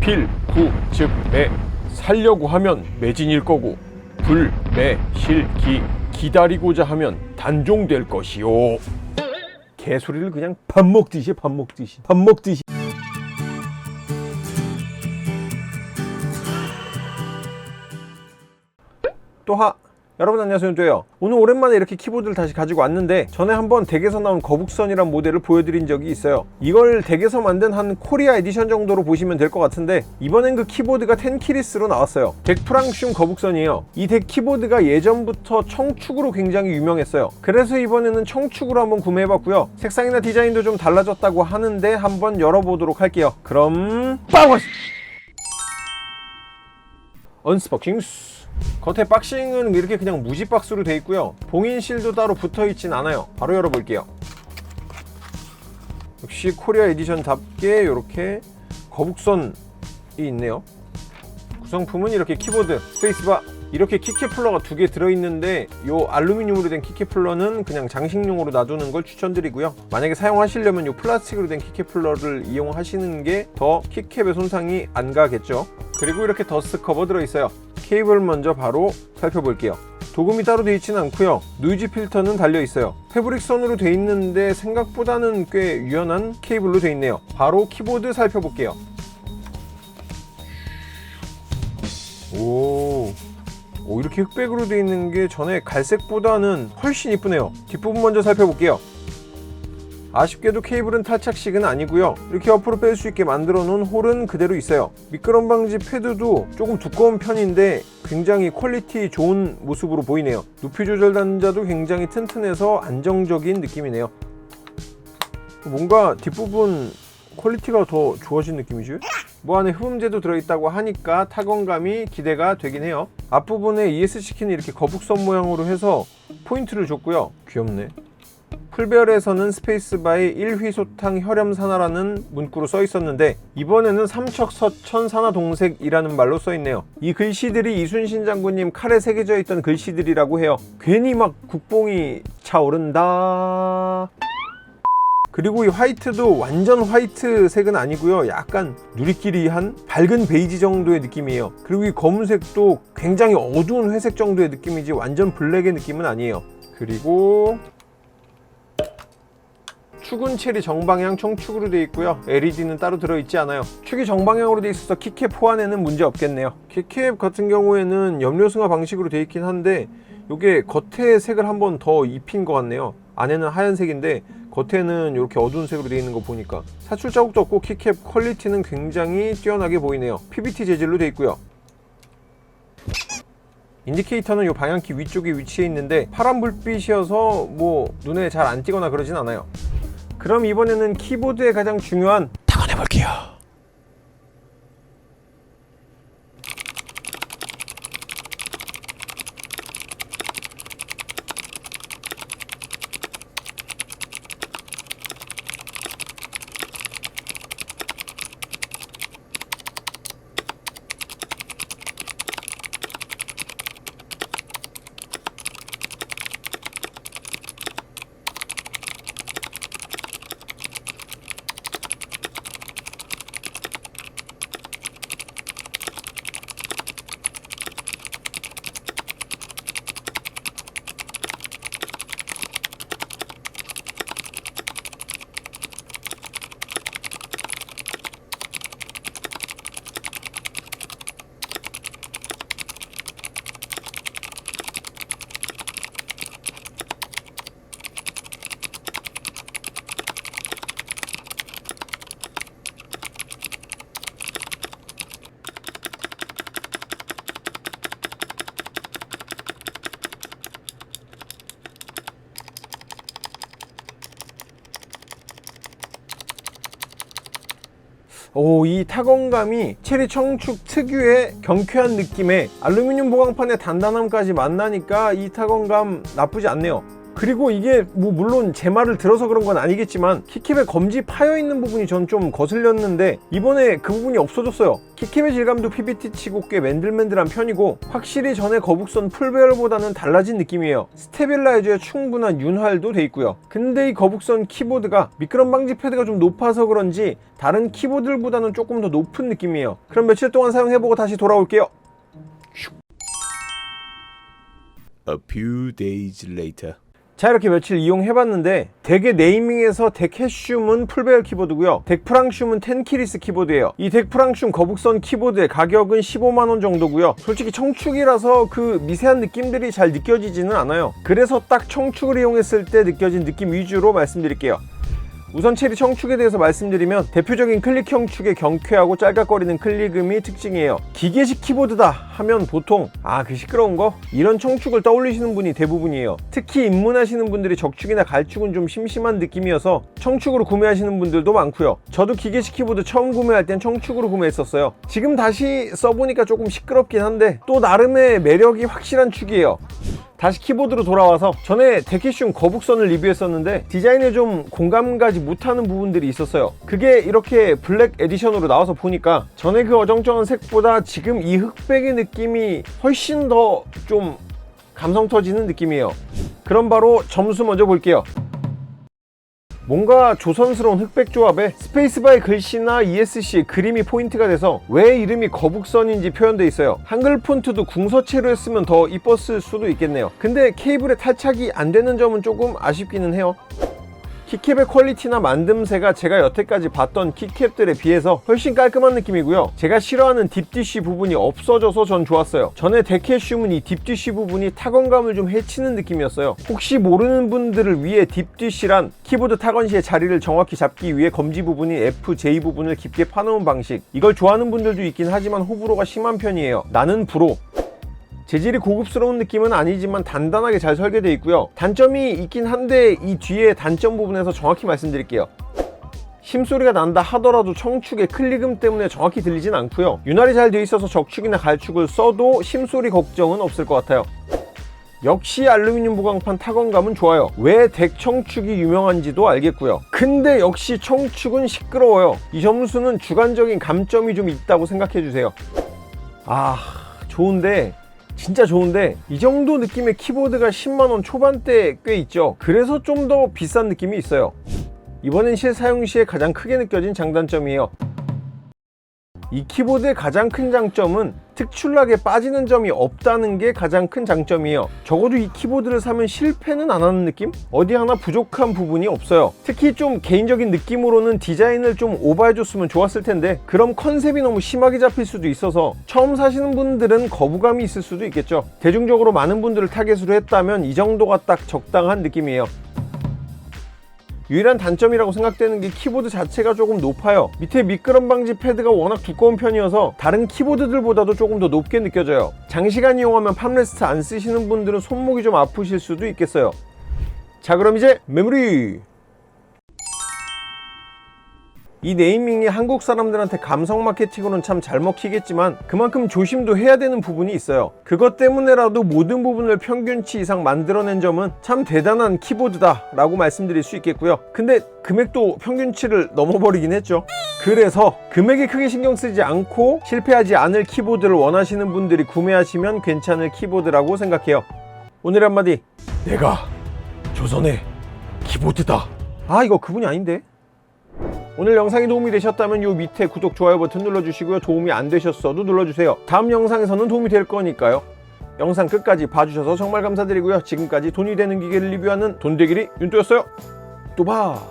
필, 구, 즉, 매. 살려고 하면 매진일 거고 불, 매, 실, 기. 기다리고자 하면 단종될 것이요. 개소리를 그냥 밥 먹듯이. 또하 여러분 안녕하세요, 윤도예요. 오늘 오랜만에 이렇게 키보드를 다시 가지고 왔는데 전에 한번 덱에서 나온 거북선이란 모델을 보여드린 적이 있어요. 이걸 덱에서 만든 한 코리아 에디션 정도로 보시면 될 것 같은데 이번엔 그 키보드가 텐키리스로 나왔어요. 덱 프랑슘 거북선이에요. 이 덱 키보드가 예전부터 청축으로 굉장히 유명했어요. 그래서 이번에는 청축으로 한번 구매해봤고요. 색상이나 디자인도 좀 달라졌다고 하는데 한번 열어보도록 할게요. 그럼 빠고! 언스박싱. 겉에 박싱은 이렇게 그냥 무지 박스로 되어 있고요. 봉인 실도 따로 붙어 있진 않아요. 바로 열어볼게요. 역시 코리아 에디션답게 이렇게 거북선이 있네요. 구성품은 이렇게 키보드, 스페이스바, 이렇게 키캡플러가 2개 들어있는데 이 알루미늄으로 된 키캡플러는 그냥 장식용으로 놔두는 걸 추천드리고요. 만약에 사용하시려면 이 플라스틱으로 된 키캡플러를 이용하시는 게 더 키캡의 손상이 안 가겠죠. 그리고 이렇게 더스트 커버 들어있어요. 케이블 먼저 바로 살펴볼게요. 도금이 따로 되어 있지는 않고요. 노이즈 필터는 달려있어요. 패브릭 선으로 되어 있는데 생각보다는 꽤 유연한 케이블로 되어 있네요. 바로 키보드 살펴볼게요. 오, 이렇게 흑백으로 되어 있는 게 전에 갈색보다는 훨씬 이쁘네요. 뒷부분 먼저 살펴볼게요. 아쉽게도 케이블은 탈착식은 아니고요. 이렇게 옆으로 뺄 수 있게 만들어 놓은 홀은 그대로 있어요. 미끄럼 방지 패드도 조금 두꺼운 편인데 굉장히 퀄리티 좋은 모습으로 보이네요. 높이 조절 단자도 굉장히 튼튼해서 안정적인 느낌이네요. 뭔가 뒷부분 퀄리티가 더 좋아진 느낌이죠? 뭐 안에 흡음재도 들어있다고 하니까 타건감이 기대가 되긴 해요. 앞부분에 ESC키는 이렇게 거북선 모양으로 해서 포인트를 줬고요. 귀엽네. 풀별에서는 스페이스바에 1휘소탕 혈염산화라는 문구로 써 있었는데 이번에는 삼척서천산화동색이라는 말로 써 있네요. 이 글씨들이 이순신 장군님 칼에 새겨져 있던 글씨들이라고 해요. 괜히 막 국뽕이 차오른다. 그리고 이 화이트도 완전 화이트 색은 아니고요. 약간 누리끼리한 밝은 베이지 정도의 느낌이에요. 그리고 이 검은색도 굉장히 어두운 회색 정도의 느낌이지 완전 블랙의 느낌은 아니에요. 그리고 축은 체리 정방향 청축으로 되어 있고요. LED는 따로 들어있지 않아요. 축이 정방향으로 되어 있어서 키캡 호환에는 문제 없겠네요. 키캡 같은 경우에는 염료승화 방식으로 되어 있긴 한데 이게 겉에 색을 한번 더 입힌 것 같네요. 안에는 하얀색인데 겉에는 이렇게 어두운 색으로 되어 있는 거 보니까 사출 자국도 없고 키캡 퀄리티는 굉장히 뛰어나게 보이네요. PBT 재질로 되어 있고요. 인디케이터는 이 방향키 위쪽에 위치해 있는데 파란 불빛이어서 뭐 눈에 잘 안 띄거나 그러진 않아요. 그럼 이번에는 키보드의 가장 중요한 타건 해볼게요. 이 타건감이 체리 청축 특유의 경쾌한 느낌에 알루미늄 보강판의 단단함까지 만나니까 이 타건감 나쁘지 않네요. 그리고 이게 뭐 물론 제 말을 들어서 그런 건 아니겠지만 키캡에 검지 파여있는 부분이 전 좀 거슬렸는데 이번에 그 부분이 없어졌어요. 키캡의 질감도 PBT 치고 꽤 맨들맨들한 편이고 확실히 전에 거북선 풀배열보다는 달라진 느낌이에요. 스테빌라이저에 충분한 윤활도 돼 있고요. 근데 이 거북선 키보드가 미끄럼 방지 패드가 좀 높아서 그런지 다른 키보드들보다는 조금 더 높은 느낌이에요. 그럼 며칠 동안 사용해보고 다시 돌아올게요. A few days later. 자, 이렇게 며칠 이용해봤는데 덱의 네이밍에서 덱해슘은 풀배열 키보드고요, 덱프랑슘은 텐키리스 키보드예요. 이 덱프랑슘 거북선 키보드의 가격은 15만원 정도고요. 솔직히 청축이라서 그 미세한 느낌들이 잘 느껴지지는 않아요. 그래서 딱 청축을 이용했을 때 느껴진 느낌 위주로 말씀드릴게요. 우선 체리 청축에 대해서 말씀드리면 대표적인 클릭형 축의 경쾌하고 짤깍거리는 클릭음이 특징이에요. 기계식 키보드다 하면 보통 그 시끄러운 거? 이런 청축을 떠올리시는 분이 대부분이에요. 특히 입문하시는 분들이 적축이나 갈축은 좀 심심한 느낌이어서 청축으로 구매하시는 분들도 많고요. 저도 기계식 키보드 처음 구매할 땐 청축으로 구매했었어요. 지금 다시 써보니까 조금 시끄럽긴 한데 또 나름의 매력이 확실한 축이에요. 다시 키보드로 돌아와서 전에 덱해슘 거북선을 리뷰했었는데 디자인에 좀 공감 가지 못하는 부분들이 있었어요. 그게 이렇게 블랙 에디션으로 나와서 보니까 전에 그 어정쩡한 색보다 지금 이 흑백의 느낌이 훨씬 더 좀 감성 터지는 느낌이에요. 그럼 바로 점수 먼저 볼게요. 뭔가 조선스러운 흑백 조합에 스페이스바의 글씨나 ESC의 그림이 포인트가 돼서 왜 이름이 거북선인지 표현돼 있어요. 한글 폰트도 궁서체로 했으면 더 이뻤을 수도 있겠네요. 근데 케이블에 탈착이 안 되는 점은 조금 아쉽기는 해요. 키캡의 퀄리티나 만듦새가 제가 여태까지 봤던 키캡들에 비해서 훨씬 깔끔한 느낌이고요. 제가 싫어하는 딥디쉬 부분이 없어져서 전 좋았어요. 전에 덱해슘은 이 딥디쉬 부분이 타건감을 좀 해치는 느낌이었어요. 혹시 모르는 분들을 위해 딥디쉬란 키보드 타건 시의 자리를 정확히 잡기 위해 검지 부분인 FJ 부분을 깊게 파놓은 방식. 이걸 좋아하는 분들도 있긴 하지만 호불호가 심한 편이에요. 나는 불호. 재질이 고급스러운 느낌은 아니지만 단단하게 잘 설계되어 있고요. 단점이 있긴 한데 이 뒤에 단점 부분에서 정확히 말씀드릴게요. 심소리가 난다 하더라도 청축의 클릭음 때문에 정확히 들리진 않고요. 윤활이 잘 되어 있어서 적축이나 갈축을 써도 심소리 걱정은 없을 것 같아요. 역시 알루미늄 보강판 타건감은 좋아요. 왜 덱 청축이 유명한지도 알겠고요. 근데 역시 청축은 시끄러워요. 이 점수는 주관적인 감점이 좀 있다고 생각해주세요. 좋은데 진짜 좋은데 이 정도 느낌의 키보드가 10만원 초반대에 꽤 있죠. 그래서 좀 더 비싼 느낌이 있어요. 이번엔 실사용 시에 가장 크게 느껴진 장단점이에요. 이 키보드의 가장 큰 장점은 특출나게 빠지는 점이 없다는 게 가장 큰 장점이에요. 적어도 이 키보드를 사면 실패는 안 하는 느낌? 어디 하나 부족한 부분이 없어요. 특히 좀 개인적인 느낌으로는 디자인을 좀 오버해줬으면 좋았을 텐데 그럼 컨셉이 너무 심하게 잡힐 수도 있어서 처음 사시는 분들은 거부감이 있을 수도 있겠죠. 대중적으로 많은 분들을 타겟으로 했다면 이 정도가 딱 적당한 느낌이에요. 유일한 단점이라고 생각되는 게 키보드 자체가 조금 높아요. 밑에 미끄럼 방지 패드가 워낙 두꺼운 편이어서 다른 키보드들보다도 조금 더 높게 느껴져요. 장시간 이용하면 팜레스트 안 쓰시는 분들은 손목이 좀 아프실 수도 있겠어요. 자, 그럼 이제 메모리! 이 네이밍이 한국 사람들한테 감성 마케팅으로는 참 잘 먹히겠지만 그만큼 조심도 해야 되는 부분이 있어요. 그것 때문에라도 모든 부분을 평균치 이상 만들어낸 점은 참 대단한 키보드다 라고 말씀드릴 수 있겠고요. 근데 금액도 평균치를 넘어버리긴 했죠. 그래서 금액에 크게 신경 쓰지 않고 실패하지 않을 키보드를 원하시는 분들이 구매하시면 괜찮을 키보드라고 생각해요. 오늘의 한마디, 내가 조선의 키보드다. 이거 그분이 아닌데? 오늘 영상이 도움이 되셨다면 요 밑에 구독, 좋아요 버튼 눌러주시고요. 도움이 안 되셨어도 눌러주세요. 다음 영상에서는 도움이 될 거니까요. 영상 끝까지 봐주셔서 정말 감사드리고요. 지금까지 돈이 되는 기계를 리뷰하는 돈되기리 윤또였어요. 또 봐.